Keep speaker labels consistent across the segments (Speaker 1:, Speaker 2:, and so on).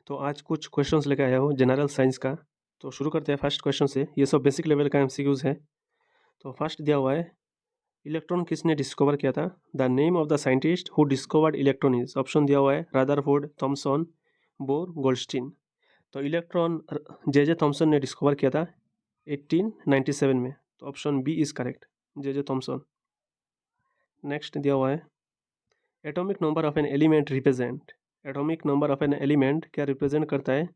Speaker 1: तो आज कुछ क्वेश्चंस लेके आया हूँ जनरल साइंस का। तो शुरू करते हैं फर्स्ट क्वेश्चन से। ये सब बेसिक लेवल का एमसीक्यूज है। तो फर्स्ट दिया हुआ है, इलेक्ट्रॉन किसने डिस्कवर किया था? The name of the scientist who discovered electron is. Option दिया हुआ है रदरफोर्ड, थॉमसन, बोर, गोल्डस्टीन। तो इलेक्ट्रॉन जे थॉमसन ने डिस्कवर किया था 1897 में। तो option B is correct, J Thomson. Next दिया हुआ है, atomic number of an element represent. Atomic number of an element क्या रिप्रेजेंट करता है?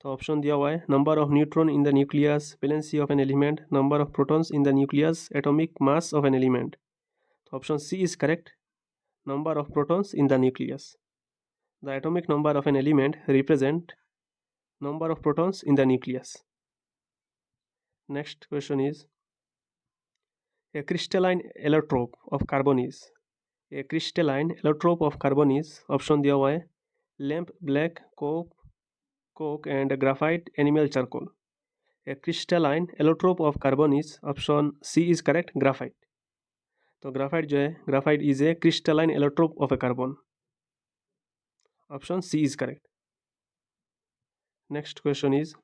Speaker 1: तो ऑप्शन दिया हुआ है number of neutron in the nucleus, valency of an element, number of protons in the nucleus, atomic mass of an element. तो option C is correct, number of protons in the nucleus. The atomic number of an element represent number of protons in the nucleus. Next question is, a crystalline allotrope of carbon is। a crystalline allotrope of carbon is, option दिया हुआ है lamp black, coke and graphite animal charcoal। a crystalline allotrope of carbon is, option C is correct, graphite। तो graphite जो है, graphite is a crystalline allotrope of a carbon. Option C is correct. Next question is,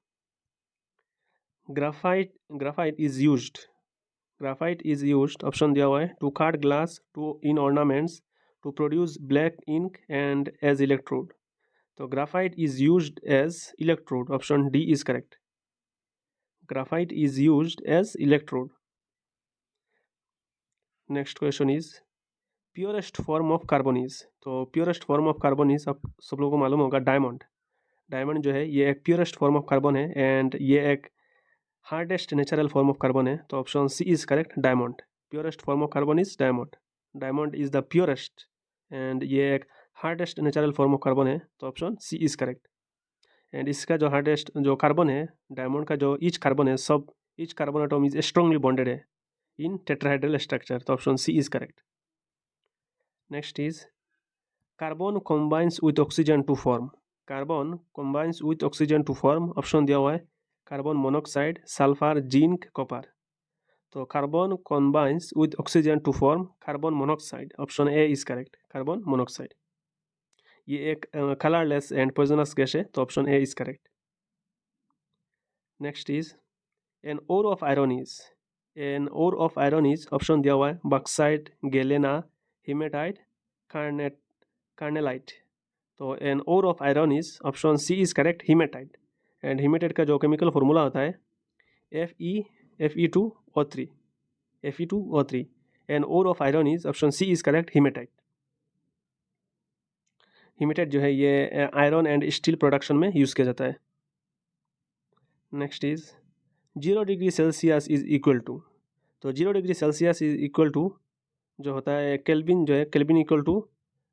Speaker 1: graphite is used. Graphite is used, option दिया हुआ है to cut glass, to in ornaments, to produce black ink and as electrode. तो graphite is used as electrode, option D is correct. Graphite is used as electrode. Next question is, purest form of carbon is. तो purest form of carbon is, आप सब लोगों को मालूम होगा diamond. Diamond जो है ये एक प्योरेस्ट फॉर्म ऑफ कार्बन है एंड ये एक hardest natural form of carbon है। तो option C is correct, diamond. Purest form of carbon is diamond. Diamond is the purest and ये एक hardest natural form of carbon है। तो option C is correct. And इसका जो hardest जो carbon है, डायमंड का जो ईच कार्बन है, सब each carbon atom is strongly bonded है इन टेट्राहेड्रल स्ट्रक्चर। तो option C is correct. Next is, carbon combines with oxygen to form. Carbon combines with oxygen to form, option दिया हुआ है carbon monoxide, sulphur, zinc, copper. तो carbon combines with oxygen to form carbon monoxide, option A is correct, carbon monoxide. ये एक colourless and poisonous gas है। तो option A is correct. Next is, an ore of iron is. An ore of iron is, option दिया हुआ है bauxite, galena, haematite, carnallite. तो an ore of iron is, option C is correct, haematite. And haematite का जो chemical formula होता है Fe2O3, Fe2O3। An ore of iron is, option C is correct, haematite. Haematite जो है ये iron and steel production में use किया जाता है। Next is, 0 degree Celsius is equal to. तो 0 degree Celsius is equal to जो होता है केल्विन, जो है Kelvin equal to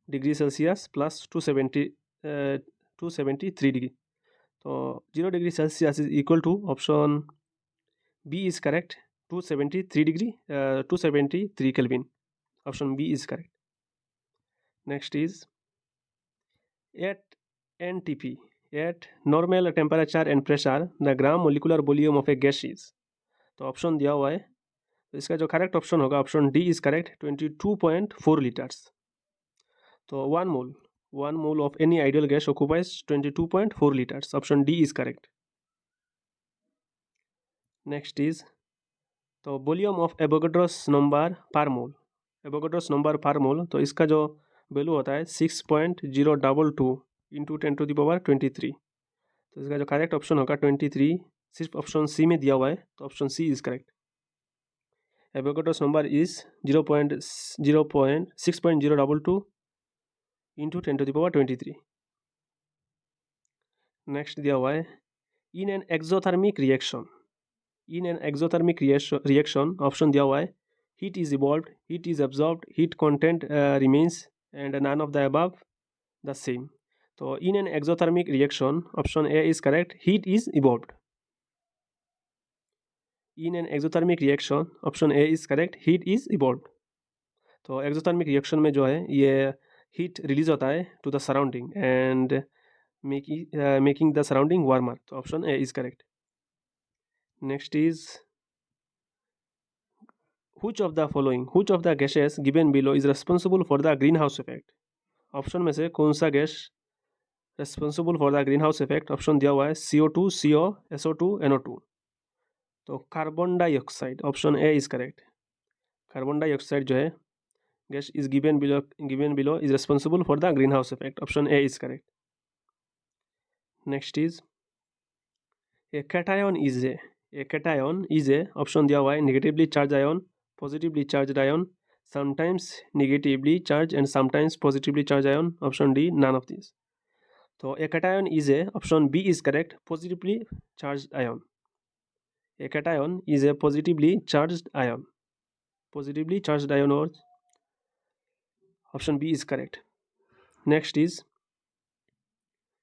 Speaker 1: degree Celsius plus 273 degree. तो 0 degree Celsius is equal to, option B is correct, 273 degree 273 Kelvin. Option B is correct. Next is, at NTP, at normal temperature and pressure the gram molecular volume of a gas is. तो option दिया हुआ है, तो इसका जो correct option होगा option D is correct, 22.4 litres. तो one mole of any ideal gas occupies 22.4 litres. Option D is correct. Next is, तो volume of Avogadro's number per mole. Avogadro's number per मोल, तो इसका जो वैल्यू होता है 6.022 into 10⁻23। तो इसका जो करेक्ट ऑप्शन होगा 23, सिर्फ ऑप्शन सी में दिया हुआ है। तो option C is correct. Avogadro's number is 6.022 into 10⁻23। Next दिया हुआ है, in an exothermic reaction. In an exothermic reaction, option दिया हुआ है heat is evolved, heat is absorbed, heat content remains and none of the above the same. तो in an exothermic reaction, option A is correct, heat is evolved. In an exothermic reaction, option A is correct, heat is evolved. तो exothermic reaction में जो है ये heat release होता है to the surrounding and making the surrounding warmer. तो option A is correct. Next is, which of the gases given below is responsible for the greenhouse effect। Option में से कौन सा gas responsible for the green house effect option दिया हुआ है CO2, CO, SO2, NO2। तो carbon dioxide option A is correct. Carbon dioxide जो है gas is given below is responsible for the green house effect option A is correct. Next is a cation is a option दिया हुआ है negatively charge ion, positively charge ion, sometimes negatively charge and sometimes positively charge ion option D none of this. तो a cation is a option B is correct positively charge ion. A cation is a positively charged ion. Positively charged ion or option B is correct. Next is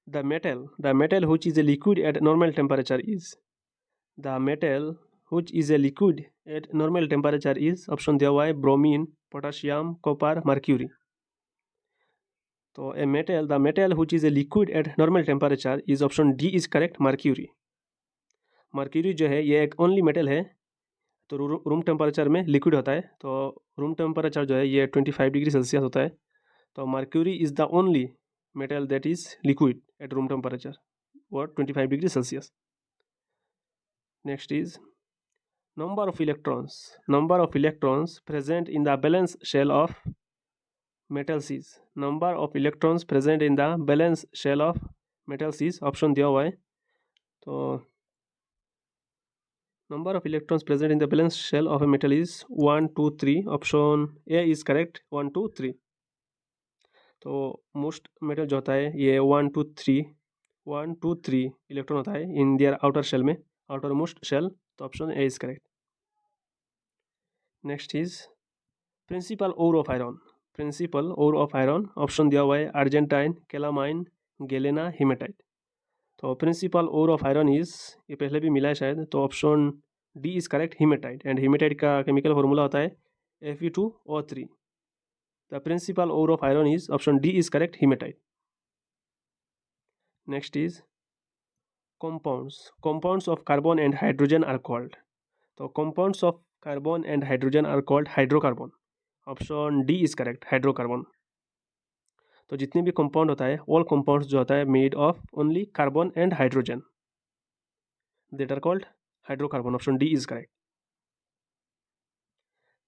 Speaker 1: the metal. The metal which is a liquid at normal temperature is. The metal which is a liquid at normal temperature is option दिया हुआ है bromine, potassium, copper, mercury. तो the metal which is a liquid at normal temperature is option D is correct mercury. mercury जो है ये एक only metal है तो रूम टेम्परेचर में लिक्विड होता है। तो रूम टेम्परेचर जो है ये 25 डिग्री सेल्सियस होता है। तो mercury is the only metal that is liquid at room temperature और 25 degree Celsius. Next is number of electrons present in the balance shell of metals is. Number of electrons present in the balance shell of metals is option दिया हुआ है। तो number of electrons present in the valence shell of a metal is 1 2 3 option A is correct 1 2 3। तो most metal जो होता है ये 1 2 3 electron होता है इन दियर आउटर शेल में, आउटर मोस्ट शेल। तो option A is correct. Next is principal ore of iron option दिया हुआ है अर्जेंटाइन, कैलामाइन, गैलेना, हेमेटाइट। तो principal ore of iron is ये पहले भी मिला है शायद, तो option D is correct hematite. And hematite का केमिकल फॉर्मूला होता है Fe2O3। The principal ore of iron is option D is correct hematite. Next is compounds of carbon and hydrogen are called। तो compounds of carbon and hydrogen are called hydrocarbon। Option D is correct hydrocarbon. तो जितने भी compound होता है all compounds जो होता है made of only carbon and hydrogen that are called hydrocarbon option D is correct.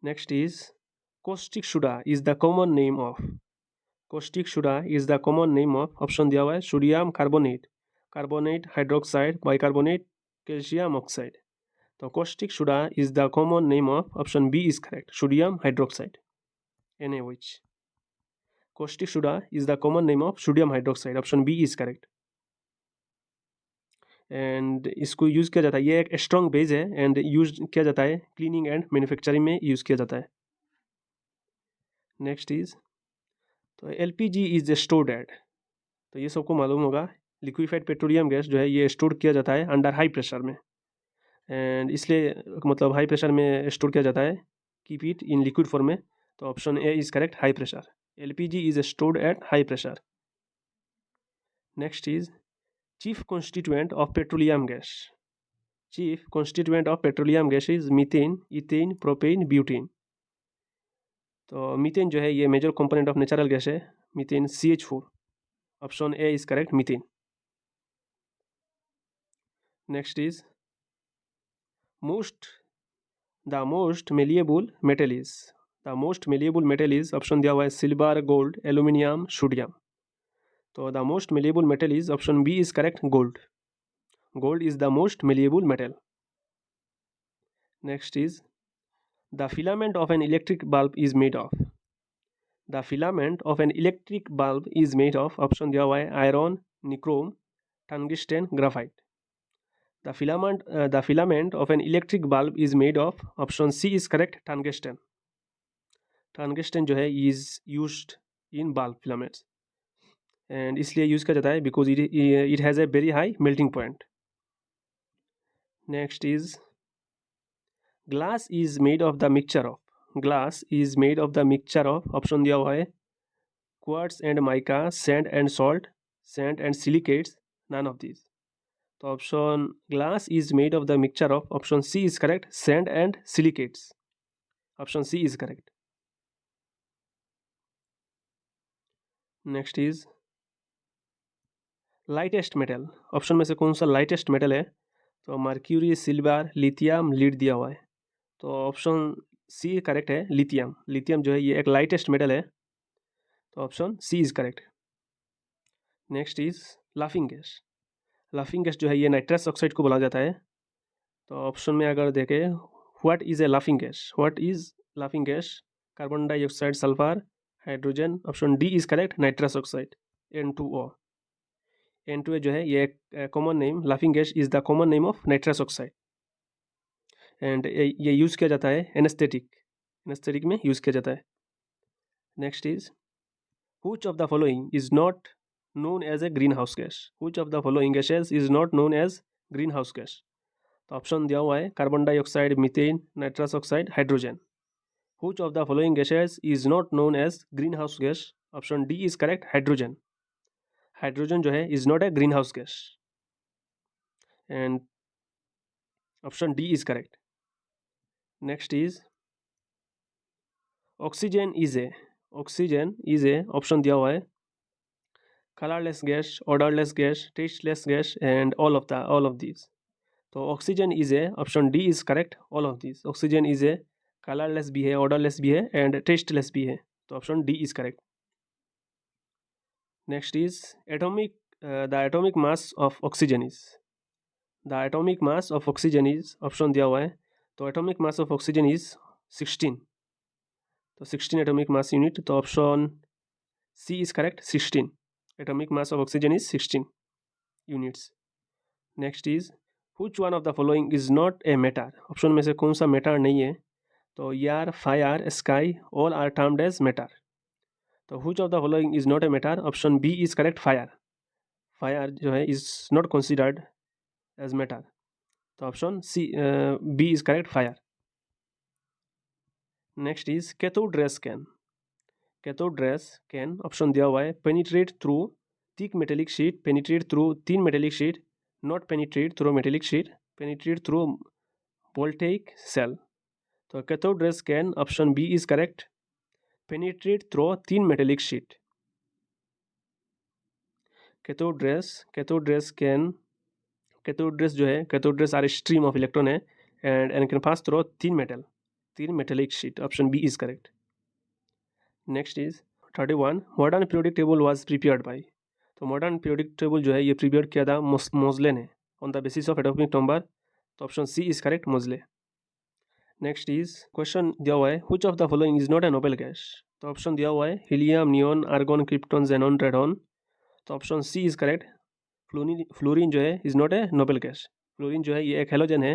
Speaker 1: Next is caustic soda is the common name of। caustic soda is the common name of option दिया हुआ है sodium carbonate, carbonate hydroxide, bicarbonate, calcium oxide. तो caustic soda is the common name of option B is correct sodium hydroxide NaOH। caustic soda is the common name of sodium hydroxide option B is correct। And इसको use किया जाता है, ये एक strong base है and use किया जाता है क्लीनिंग एंड मैन्युफैक्चरिंग में यूज़ किया जाता है। नेक्स्ट इज तो LPG इज स्टोर्ड एट। तो ये सबको मालूम होगा लिक्विफाइड पेट्रोलियम गैस जो है ये स्टोर किया जाता है अंडर हाई प्रेशर में। एंड इसलिए मतलब हाई प्रेशर में स्टोर किया जाता है keep it in liquid form में। तो option A is correct high pressure. LPG is stored at high pressure. Next is chief constituent of petroleum gas. Chief constituent of petroleum gas is methane, ethane, propane, butane. तो methane जो है ये major component of natural gas है methane CH4। Option A is correct methane. Next is the most malleable metal is. The most malleable metal is option दिया हुआ है silver, gold, aluminium, sodium. तो the most malleable metal is option B is correct gold. Gold is the most malleable metal. Next is the filament of an electric bulb is made of. The filament of an electric bulb is made of option दिया हुआ है iron, nichrome, tungsten, graphite. The filament of an electric bulb is made of option C is correct tungsten। Tungsten जो है is used in bulb filaments and इसलिए use किया जाता है because it has a very high melting point. Next is glass is made of the mixture of. Glass is made of the mixture of option दिया हुआ है quartz and mica, sand and salt, sand and silicates, none of this. तो option glass is made of the mixture of option C is correct sand and silicates. Option C is correct. Next is lightest metal, option में से कौन सा lightest metal है? तो mercury, silver, lithium, lead दिया हुआ है। तो ऑप्शन सी करेक्ट है, लिथियम। लिथियम जो है ये एक लाइटेस्ट मेटल है, तो option C is correct. Next is laughing gas. Laughing gas जो है ये नाइट्रस ऑक्साइड को बोला जाता है। तो ऑप्शन में अगर देखें, what is a laughing gas, what is laughing gas? Carbon dioxide, sulphur, hydrogen. Option D is correct, nitrous oxide, N2O। N2A जो है ये एक common name, laughing gas is the common name of nitrous oxide, and ये use किया जाता है anaesthetic में use किया जाता है। Next is which of the following is not known as a greenhouse gas? Which of the following gases is not known as greenhouse gas? तो option दिया हुआ है carbon dioxide, methane, nitrous oxide, hydrogen. Which of the following gases is not known as greenhouse gas? Option D is correct, hydrogen. Hydrogen जो है is not a green house gas, and option D is correct. Next is oxygen is a option दिया हुआ है colourless gas, odourless gas, tasteless gas, and all of this. तो oxygen is a, option D is correct, all of this. Oxygen is a colourless भी है, odourless भी है, and tasteless भी है, तो option D is correct. Next is the atomic mass of oxygen is, the atomic mass of oxygen is, option दिया हुआ है। तो atomic mass of oxygen is 16, तो 16 एटॉमिक मास यूनिट, तो option C is correct, 16। Atomic mass of oxygen is 16 units. Next is which one of the following is not a matter? Option में से कौन सा मैटर नहीं है? तो air, fire, sky, all are termed as matter. तो which of the following is not a matter? Option B is correct, fire. Fire जो है is not considered as matter, तो option C B is correct, fire. Next is cathode rays can, option दिया हुआ है penetrate through thick metallic sheet, penetrate through thin metallic sheet, not penetrate through metallic sheet, penetrate through voltaic cell. तो cathode rays can, option B is correct, penetrate through thin metallic sheet. Cathode rays जो है, cathode rays are stream of electron है and can pass through thin metallic sheet, option B is correct. Next is 31 modern periodic table was prepared by. तो modern periodic table जो है ये prepare किया था Moseley ने, on the basis of atomic number, तो option C is correct, Moseley. Next is question दिया हुआ है which of the following is not a noble gas? तो ऑप्शन दिया हुआ है helium, neon, argon, krypton, xenon, radon, तो option C is correct, fluorine जो है is not a noble gas. Fluorine जो है ये एक हेलोजन है,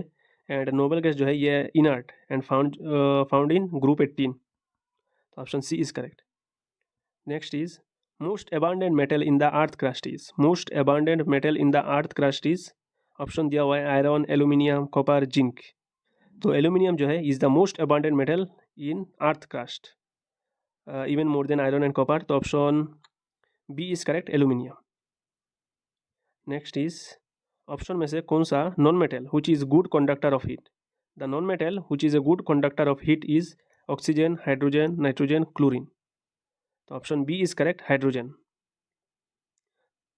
Speaker 1: एंड नोबेल गैस जो है ये inert and found in group 18, तो option C is correct. Next is most abundant metal in the earth crust is, most abundant metal in the earth crust is, option दिया हुआ है iron, aluminium, copper, zinc. तो aluminium जो है is the most abundant metal in earth crust, even more than iron and copper, तो option B is correct, aluminium. Next is option में से कौन सा non metal which is good conductor of heat? The non metal which is a good conductor of heat is oxygen, hydrogen, nitrogen, chlorine, तो option B is correct, hydrogen.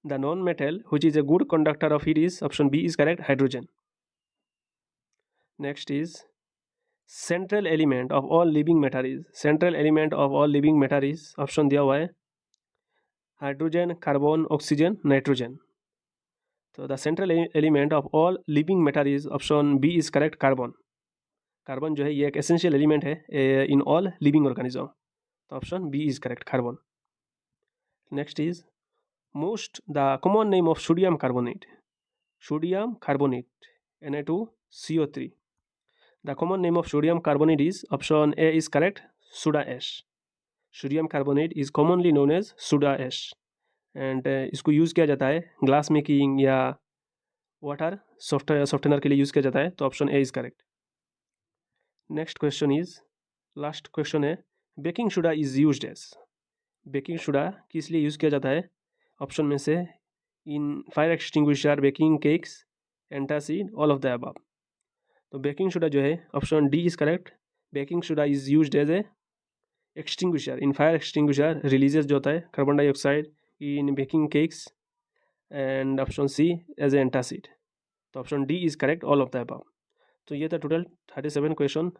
Speaker 1: The non metal which is a good conductor of heat is, option B is correct, hydrogen. Next is central element of all living matter is, central element of all living matter is, option दिया हुआ है hydrogen, carbon, oxygen, nitrogen. तो the central element of all living matter is, option B is correct, carbon. Carbon जो है ये एक essential element है in all living organism, तो option B is correct, carbon. Next is most the common name of sodium carbonate Na2CO3, the common name of sodium carbonate is, option A is correct, soda ash. Sodium carbonate is commonly known as soda ash, and इसको use किया जाता है glass making या water software के लिए use किया जाता है, तो option A is correct. Next question is last question है baking soda is used as, baking soda किस लिए यूज़ किया जाता है? ऑप्शन में से in fire extinguisher, baking cakes, antacid, all of the above. तो बेकिंग सोडा जो है option D is correct, baking soda is used as a extinguisher in fire extinguisher, releases जो होता है carbon dioxide in baking cakes, and option C as a antacid. तो option D is correct, all of the above. तो ये था total 37 question